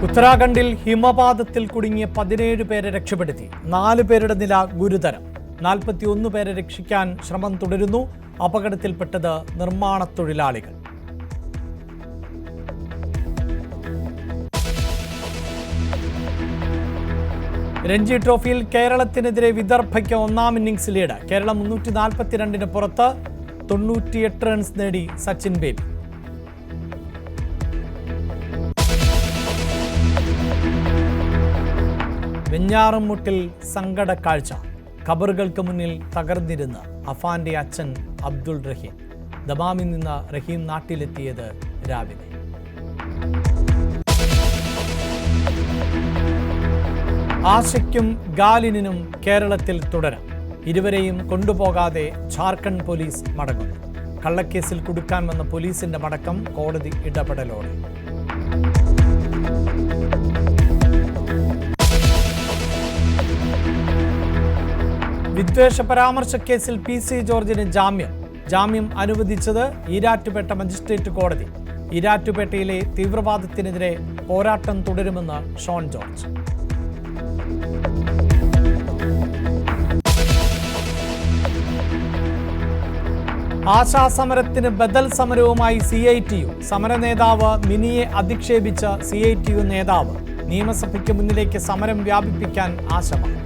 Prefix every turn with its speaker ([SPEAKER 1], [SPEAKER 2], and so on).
[SPEAKER 1] ഉത്തരാഖണ്ഡിൽ ഹിമപാതത്തിൽ കുടുങ്ങിയ 17 പേരെ രക്ഷപ്പെടുത്തി. 4 പേരുടെ നില ഗുരുതരം. 41 പേരെ രക്ഷിക്കാൻ ശ്രമം തുടരുന്നു. അപകടത്തിൽപ്പെട്ടത് നിർമ്മാണ തൊഴിലാളികൾ. രഞ്ജി ട്രോഫിയിൽ കേരളത്തിനെതിരെ വിദർഭയ്ക്ക് ഒന്നാം ഇന്നിംഗ്സ് ലീഡ്. കേരളം 342 പുറത്ത് 98 റൺസ് നേടി സച്ചിൻ ബേബി. വെഞ്ഞാറമൂട്ടിൽ സങ്കട കാഴ്ച. ഖബറുകൾക്ക് മുന്നിൽ തകർന്നിരുന്ന അഫാന്റെ അച്ഛൻ അബ്ദുൾ റഹീം. ദമാമിൽ നിന്ന് റഹീം നാട്ടിലെത്തിയത് രാവിലെ. ആശയ്ക്കും ഗാലിനും കേരളത്തിൽ തുടരാം. ഇരുവരെയും കൊണ്ടുപോകാതെ ജാർഖണ്ഡ് പോലീസ് മടങ്ങുന്നു. കള്ളക്കേസിൽ കുടുക്കാൻ വന്ന പോലീസിന്റെ മടക്കം കോടതി ഇടപെടലോടെ. വിദ്വേഷ പരാമർശ കേസിൽ PC ജോർജിന് ജാമ്യം അനുവദിച്ചത് ഈരാറ്റുപേട്ട മജിസ്ട്രേറ്റ് കോടതി. ഈരാറ്റുപേട്ടയിലെ തീവ്രവാദത്തിനെതിരെ പോരാട്ടം തുടരുമെന്ന് ഷോൺ ജോർജ്. ആശാസമരത്തിന് ബദൽ സമരവുമായി CITU. സമരനേതാവ് മിനിയെ അധിക്ഷേപിച്ച CITU നേതാവ്. നിയമസഭയ്ക്ക് മുന്നിലേക്ക് സമരം വ്യാപിപ്പിക്കാൻ ആശമാണ്.